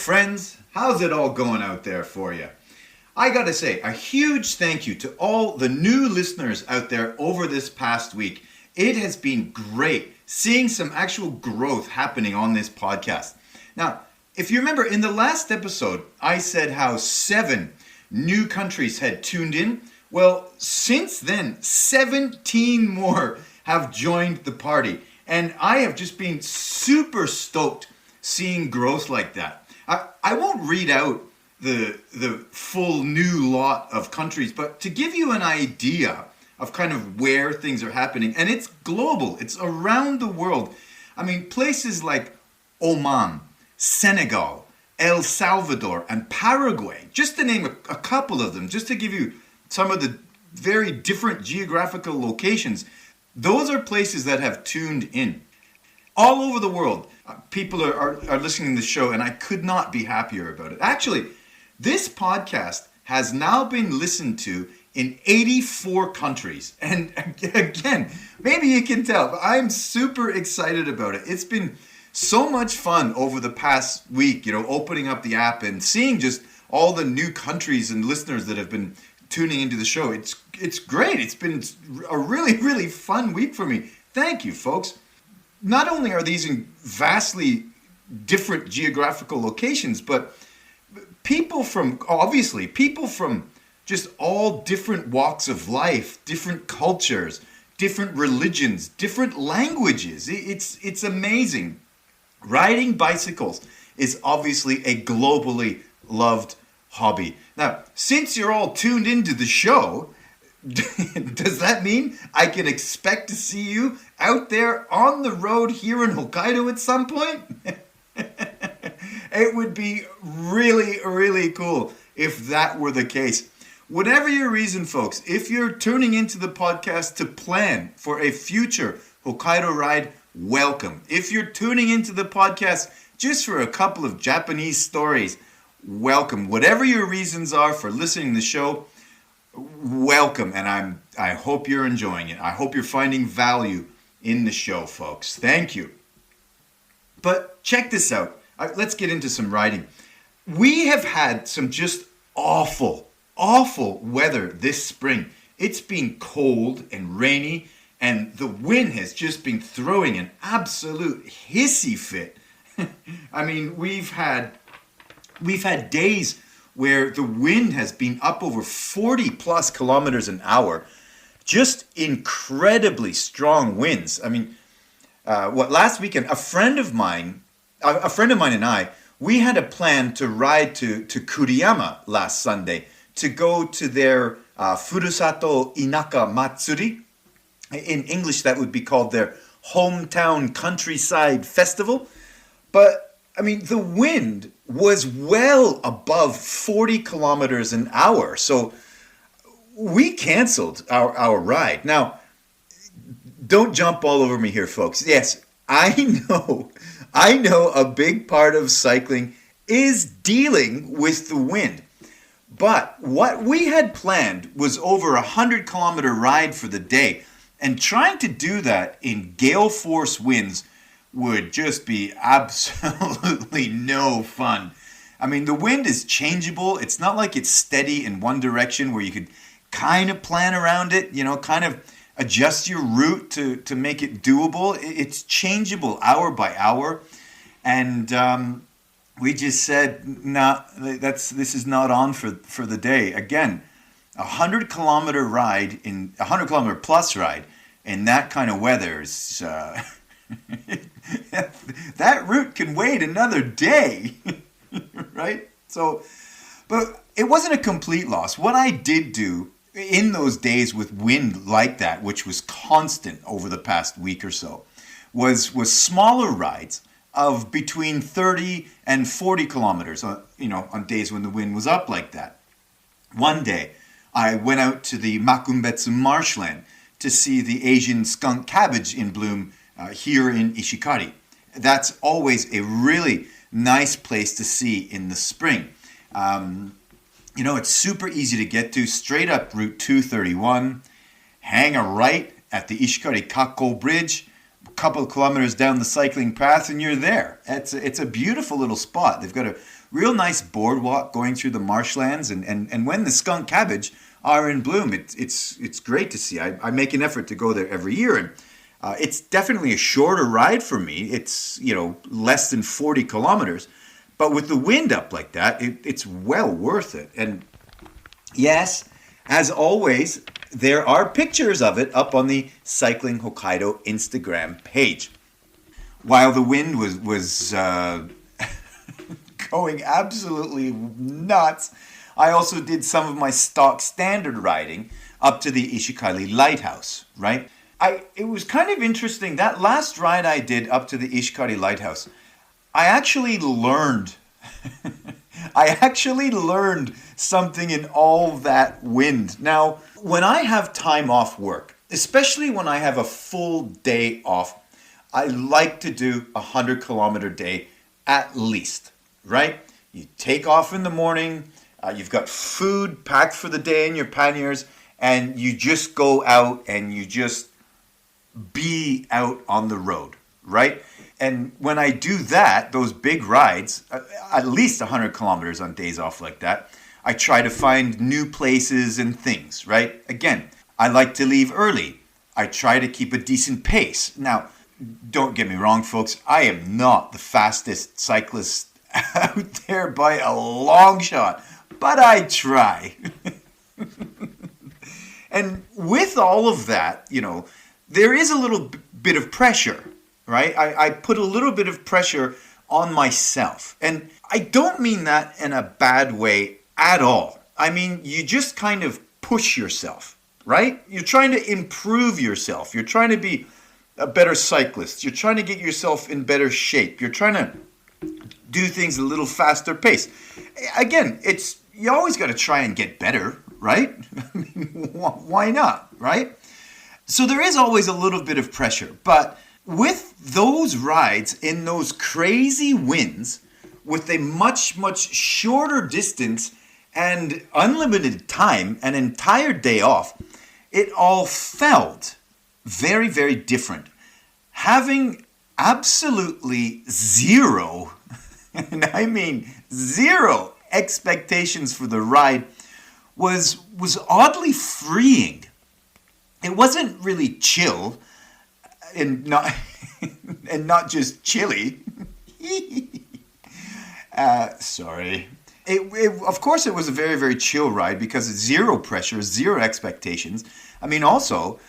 friends. How's it all going out there for you? I gotta say, a huge thank you to all the new listeners out there over this past week. It has been great seeing some actual growth happening on this podcast. Now, if you remember in the last episode, I said how 7 new countries had tuned in. Well, since then, 17 more have joined the party. And I have just been super stoked seeing growth like that. I won't read out the full new lot of countries, but to give you an idea of kind of where things are happening, and it's global, it's around the world. I mean, places like Oman, Senegal, El Salvador, and Paraguay, just to name a couple of them, just to give you some of the very different geographical locations. Those are places that have tuned in. All over the world, people are listening to the show, and I could not be happier about it. Actually, this podcast has now been listened to in 84 countries. And again, maybe you can tell, but I'm super excited about it. It's been so much fun over the past week, opening up the app and seeing just all the new countries and listeners that have been tuning into the show. It's great. It's been a really, really fun week for me. Thank you, folks. Not only are these in vastly different geographical locations, but people from just all different walks of life, different cultures, different religions, different languages. It's amazing. Riding bicycles is obviously a globally loved hobby. Now, since you're all tuned into the show, does that mean I can expect to see you out there on the road here in Hokkaido at some point? It would be really, really cool if that were the case. Whatever your reason, folks, if you're tuning into the podcast to plan for a future Hokkaido ride, welcome. If you're tuning into the podcast just for a couple of Japanese stories, welcome. Whatever your reasons are for listening to the show, welcome. And I hope you're enjoying it. I hope you're finding value in the show, folks. Thank you. But check this out. Let's get into some riding. We have had some just awful weather this spring. It's been cold and rainy, and the wind has just been throwing an absolute hissy fit. I mean, we've had days where the wind has been up over 40 plus kilometers an hour. Just incredibly strong winds. I mean, last weekend, a friend of mine and I, we had a plan to ride to Kuriyama last Sunday to go to their Furusato Inaka Matsuri. In English, that would be called their hometown countryside festival. But, I mean, the wind was well above 40 kilometers an hour. So we canceled our ride. Now, don't jump all over me here, folks. Yes, I know a big part of cycling is dealing with the wind. But what we had planned was over 100-kilometer ride for the day. And trying to do that in gale force winds would just be absolutely no fun. I mean, the wind is changeable. It's not like it's steady in one direction where you could kind of plan around it, kind of adjust your route to make it doable. It's changeable hour by hour. And we just said, nah, this is not on for the day. Again, 100-kilometer ride, 100-kilometer plus ride in that kind of weather is... that route can wait another day, right? So, but it wasn't a complete loss. What I did do in those days with wind like that, which was constant over the past week or so, was smaller rides of between 30 and 40 kilometers, on days when the wind was up like that. One day, I went out to the Makumbetsu marshland to see the Asian skunk cabbage in bloom here in Ishikari. That's always a really nice place to see in the spring. It's super easy to get to, straight up Route 231, hang a right at the Ishikari Kakko Bridge, couple of kilometers down the cycling path and you're there. It's a beautiful little spot. They've got a real nice boardwalk going through the marshlands, and when the skunk cabbage are in bloom, it's great to see. I make an effort to go there every year, and it's definitely a shorter ride for me. It's less than 40 kilometers, but with the wind up like that, it's well worth it. And yes, as always, there are pictures of it up on the Cycling Hokkaido Instagram page. While the wind was going absolutely nuts, I also did some of my stock standard riding up to the Ishikari Lighthouse, right? It was kind of interesting. That last ride I did up to the Ishikari Lighthouse, I actually learned something in all that wind. Now, when I have time off work, especially when I have a full day off, I like to do a 100-kilometer day at least, right? You take off in the morning, you've got food packed for the day in your panniers, and you just go out and you just be out on the road, right? And when I do that, those big rides, at least 100 kilometers on days off like that, I try to find new places and things, right? Again, I like to leave early. I try to keep a decent pace. Now, don't get me wrong, folks. I am not the fastest cyclist out there by a long shot, but I try. And with all of that, there is a little bit of pressure, right? I put a little bit of pressure on myself. And I don't mean that in a bad way at all. I mean, you just kind of push yourself, right? You're trying to improve yourself. You're trying to be a better cyclist. You're trying to get yourself in better shape. You're trying to do things a little faster pace. Again, you always got to try and get better, right? I mean, why not, right? So there is always a little bit of pressure, but with those rides in those crazy winds, with a much, much shorter distance and unlimited time, an entire day off, it all felt very, very different. Having absolutely zero, and I mean zero expectations for the ride was oddly freeing. It wasn't really chill and not just chilly. Sorry. Of course, it was a very, very chill ride because it's zero pressure, zero expectations. I mean, also,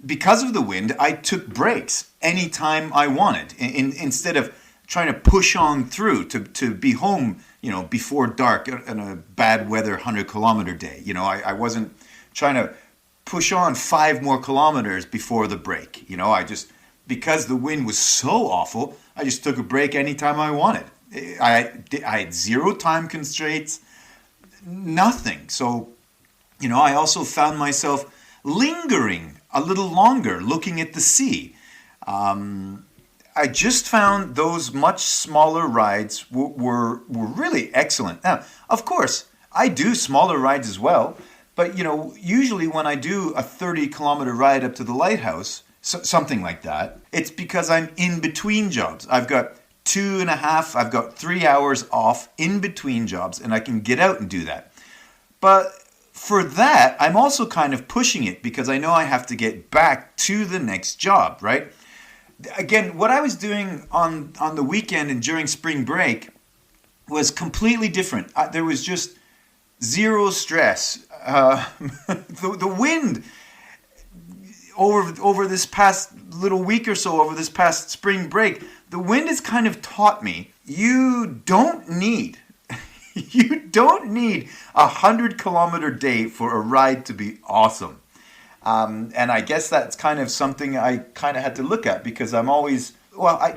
because of the wind, I took breaks anytime I wanted. Instead of trying to push on through to be home, before dark on a bad weather 100-kilometer day. I wasn't trying to push on 5 more kilometers before the break. Because the wind was so awful, I just took a break anytime I wanted. I had zero time constraints, nothing. So, I also found myself lingering a little longer, looking at the sea. I just found those much smaller rides were really excellent. Now, of course, I do smaller rides as well, but usually when I do a 30-kilometer ride up to the lighthouse, something like that, it's because I'm in between jobs. I've got 3 hours off in between jobs, and I can get out and do that. But for that, I'm also kind of pushing it because I know I have to get back to the next job, right? Again, what I was doing on the weekend and during spring break was completely different. There was just zero stress. The wind over this past little week or so, over this past spring break, the wind has kind of taught me you don't need a 100-kilometer day for a ride to be awesome. And I guess that's kind of something I kind of had to look at because I'm always,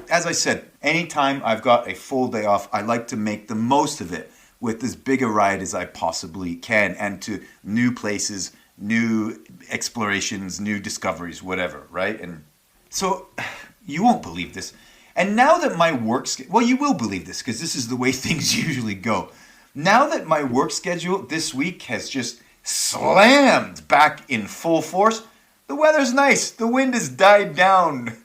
as I said, anytime I've got a full day off, I like to make the most of it with as big a ride as I possibly can and to new places, new explorations, new discoveries, whatever, right? And so you won't believe this. And now that my work schedule, you will believe this because this is the way things usually go. Now that my work schedule this week has just slammed back in full force, the weather's nice. The wind has died down.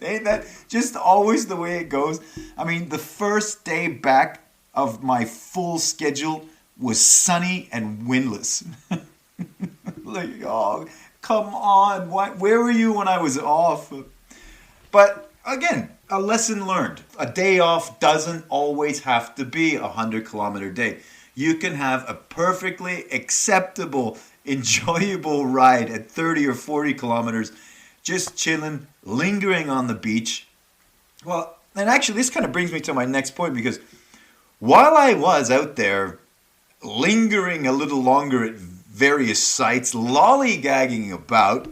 Ain't that just always the way it goes? I mean, the first day back of my full schedule was sunny and windless. Like, oh, come on. Where were you when I was off? But again, a lesson learned. A day off doesn't always have to be a 100-kilometer day. You can have a perfectly acceptable, enjoyable ride at 30 or 40 kilometers, just chilling, lingering on the beach. Well, and actually this kind of brings me to my next point, because while I was out there lingering a little longer at various sites, lollygagging about,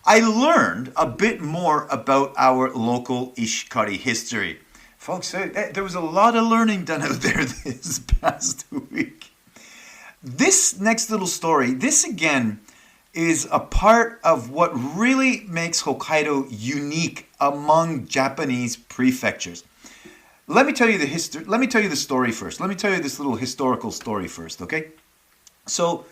I learned a bit more about our local Ishikari history. Folks, there was a lot of learning done out there this past week. This next little story, this again is a part of what really makes Hokkaido unique among Japanese prefectures. Let me tell you the history. Let me tell you the story first. Let me tell you this little historical story first, okay? So,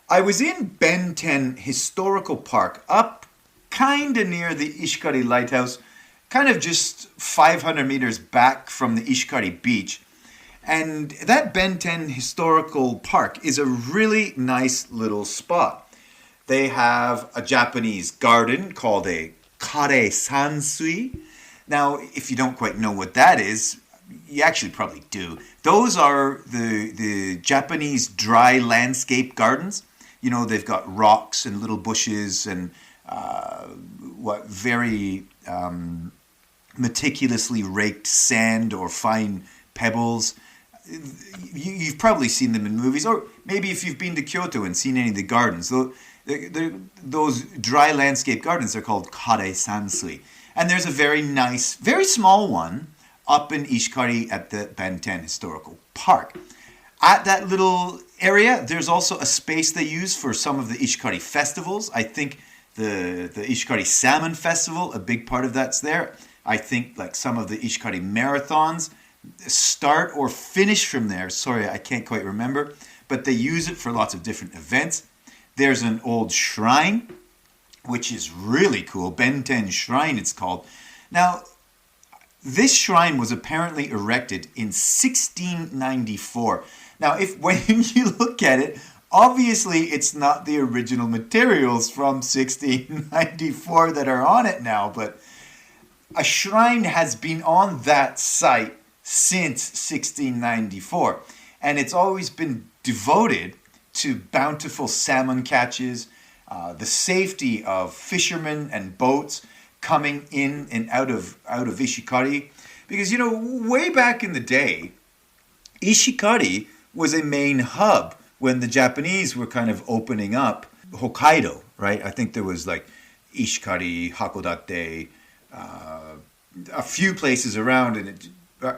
I was in Benten Historical Park, up kind of near the Ishikari Lighthouse, kind of just 500 meters back from the Ishikari Beach. And that Benten Historical Park is a really nice little spot. They have a Japanese garden called a kare sansui. Now, if you don't quite know what that is, you actually probably do. Those are the Japanese dry landscape gardens. You know, they've got rocks and little bushes and very meticulously raked sand or fine pebbles. You've probably seen them in movies, or maybe if you've been to Kyoto and seen any of the gardens. Those dry landscape gardens are called kare sansui. And there's a very nice, very small one up in Ishikari at the Benten Historical Park. At that little area, there's also a space they use for some of the Ishikari festivals. I think the Ishikari Salmon Festival, a big part of that's there. I think like some of the Ishikari marathons start or finish from there. Sorry, I can't quite remember. But they use it for lots of different events. There's an old shrine, which is really cool. Benten Shrine, it's called. Now, this shrine was apparently erected in 1694. Now, when you look at it, obviously it's not the original materials from 1694 that are on it now, but a shrine has been on that site since 1694, and it's always been devoted to bountiful salmon catches, the safety of fishermen and boats coming in and out of Ishikari. Because, you know, way back in the day, Ishikari was a main hub when the Japanese were kind of opening up Hokkaido, right? I think there was like Ishikari, Hakodate, a few places around. And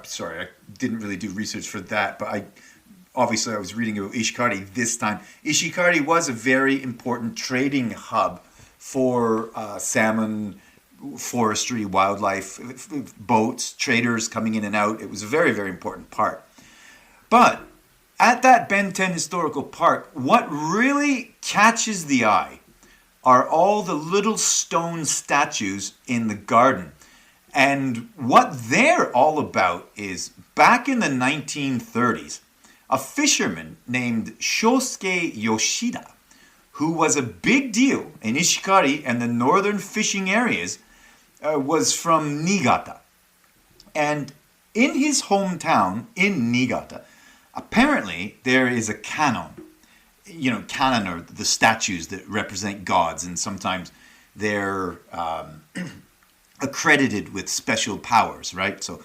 sorry, I didn't really do research for that, but I was reading about Ishikari this time. Ishikari was a very important trading hub for salmon, forestry, wildlife, boats, traders coming in and out. It was a very, very important part. But at that Benten Historical Park, what really catches the eye are all the little stone statues in the garden. And what they're all about is, back in the 1930s, a fisherman named Shosuke Yoshida, who was a big deal in Ishikari and the northern fishing areas, was from Niigata. And in his hometown in Niigata, apparently there is a canon. You know, canon are the statues that represent gods, and sometimes they're accredited with special powers, right? So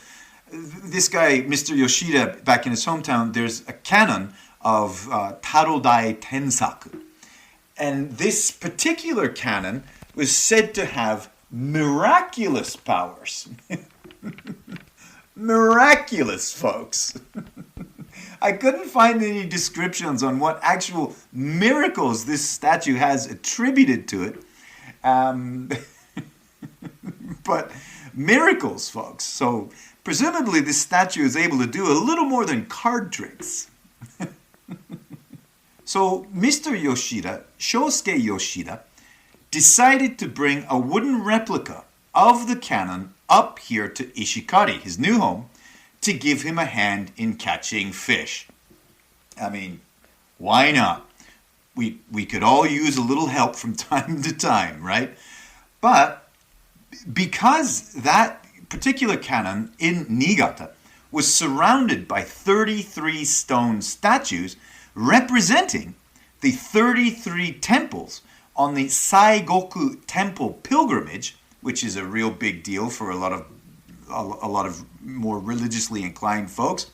this guy, Mr. Yoshida, back in his hometown, there's a canon of Tarodai Tensaku. And this particular canon was said to have miraculous powers. Miraculous, folks. I couldn't find any descriptions on what actual miracles this statue has attributed to it. But miracles, folks. So presumably this statue is able to do a little more than card tricks. So Mr. Yoshida, Shosuke Yoshida, decided to bring a wooden replica of the cannon up here to Ishikari, his new home, to give him a hand in catching fish. I mean, why not? We could all use a little help from time to time, right? But because that particular cannon in Niigata was surrounded by 33 stone statues representing the 33 temples on the Saigoku Temple pilgrimage, which is a real big deal for a lot of more religiously inclined folks,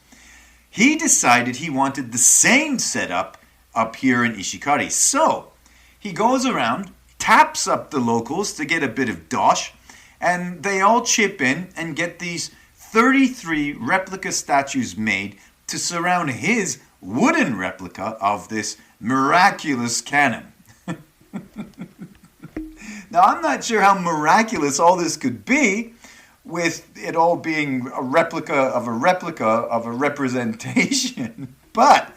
he decided he wanted the same setup up here in Ishikari. So he goes around, taps up the locals to get a bit of dosh, and they all chip in and get these 33 replica statues made to surround his wooden replica of this miraculous cannon. Now, I'm not sure how miraculous all this could be, with it all being a replica of a representation. But,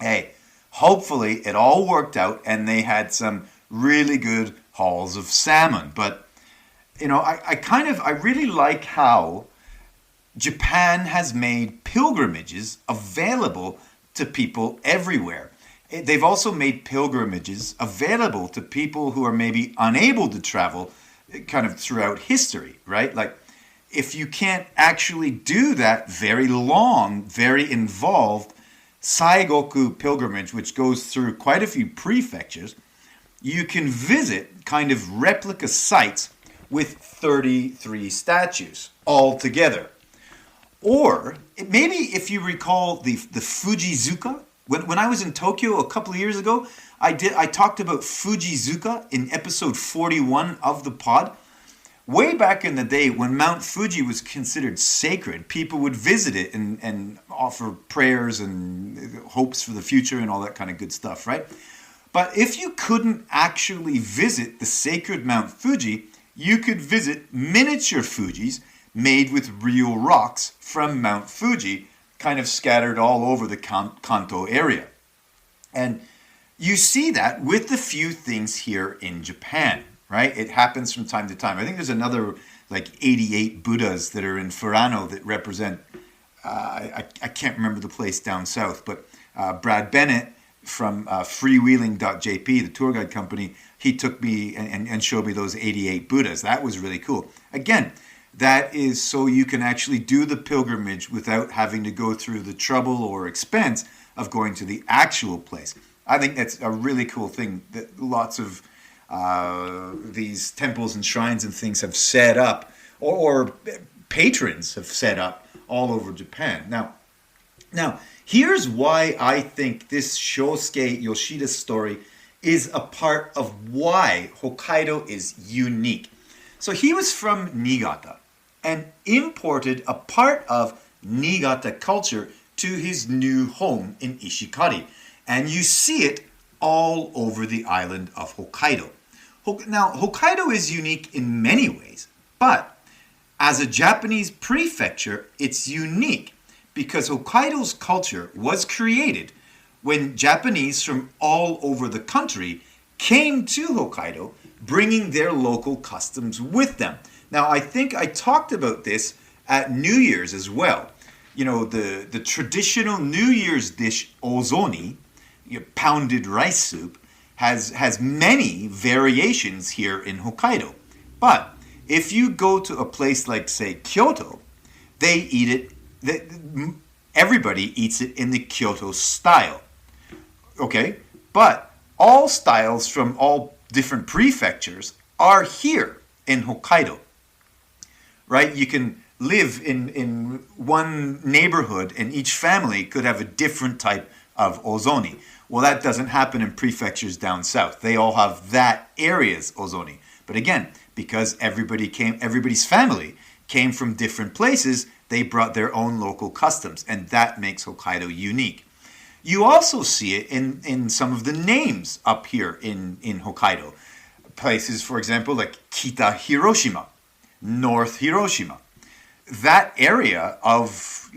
hey, hopefully it all worked out and they had some really good hauls of salmon. But, you know, I really like how Japan has made pilgrimages available to people everywhere. They've also made pilgrimages available to people who are maybe unable to travel kind of throughout history, right? Like, if you can't actually do that very long, very involved Saigoku pilgrimage, which goes through quite a few prefectures, you can visit kind of replica sites with 33 statues all together. Or maybe if you recall the Fujizuka, when I was in Tokyo a couple of years ago, I talked about Fujizuka in episode 41 of the pod. Way back in the day when Mount Fuji was considered sacred, people would visit it and offer prayers and hopes for the future and all that kind of good stuff, right? But if you couldn't actually visit the sacred Mount Fuji, you could visit miniature Fujis made with real rocks from Mount Fuji, kind of scattered all over the Kanto area. And you see that with a few things here in Japan, right? It happens from time to time. I think there's another like 88 Buddhas that are in Furano that represent, I can't remember the place down south, but Brad Bennett from freewheeling.jp, the tour guide company, he took me and showed me those 88 Buddhas. That was really cool. Again, that is so you can actually do the pilgrimage without having to go through the trouble or expense of going to the actual place. I think that's a really cool thing that lots of these temples and shrines and things have set up, or patrons have set up all over Japan. Now, here's why I think this Shosuke Yoshida's story is a part of why Hokkaido is unique. So he was from Niigata and imported a part of Niigata culture to his new home in Ishikari. And you see it all over the island of Hokkaido. Now, Hokkaido is unique in many ways, but as a Japanese prefecture, it's unique because Hokkaido's culture was created when Japanese from all over the country came to Hokkaido, bringing their local customs with them. Now, I think I talked about this at New Year's as well. You know, the traditional New Year's dish, ozoni, pounded rice soup, has many variations here in Hokkaido. But if you go to a place like, say, Kyoto, they eat it, everybody eats it in the Kyoto style. Okay? But all styles from all different prefectures are here in Hokkaido. Right? You can live in one neighborhood and each family could have a different type of ozoni. Well, that doesn't happen in prefectures down south. They all have that area's ozoni. But again, because everybody's family came from different places, they brought their own local customs, and that makes Hokkaido unique. You also see it in some of the names up here in Hokkaido. Places, for example, like Kita Hiroshima, North Hiroshima. That area of,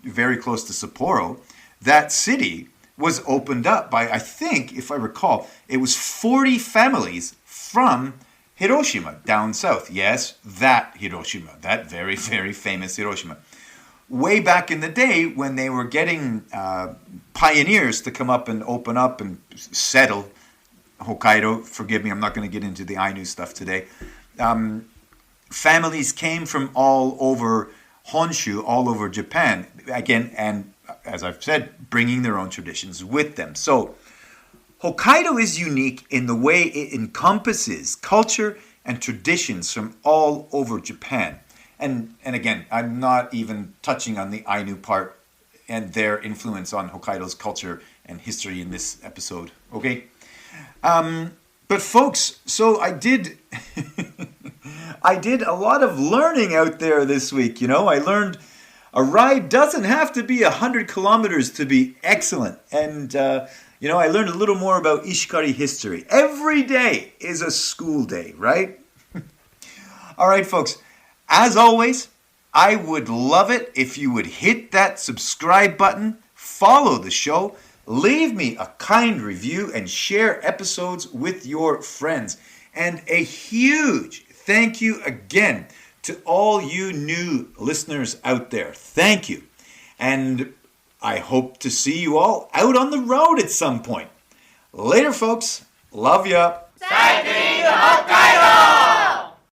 very close to Sapporo, that city was opened up by, I think, if I recall, it was 40 families from Hiroshima down south. Yes, that Hiroshima, that very, very famous Hiroshima. Way back in the day when they were getting pioneers to come up and open up and settle Hokkaido. Forgive me, I'm not going to get into the Ainu stuff today. Families came from all over Honshu, all over Japan, again, and as I've said, bringing their own traditions with them. So Hokkaido is unique in the way it encompasses culture and traditions from all over Japan. And again, I'm not even touching on the Ainu part and their influence on Hokkaido's culture and history in this episode, okay? But folks, so I did a lot of learning out there this week, you know. I learned a ride doesn't have to be 100 kilometers to be excellent. And, you know, I learned a little more about Ishikari history. Every day is a school day, right? All right, folks. As always, I would love it if you would hit that subscribe button, follow the show, leave me a kind review, and share episodes with your friends. And a huge thank you again to all you new listeners out there. Thank you. And I hope to see you all out on the road at some point. Later, folks. Love ya. Rethinking Hokkaido!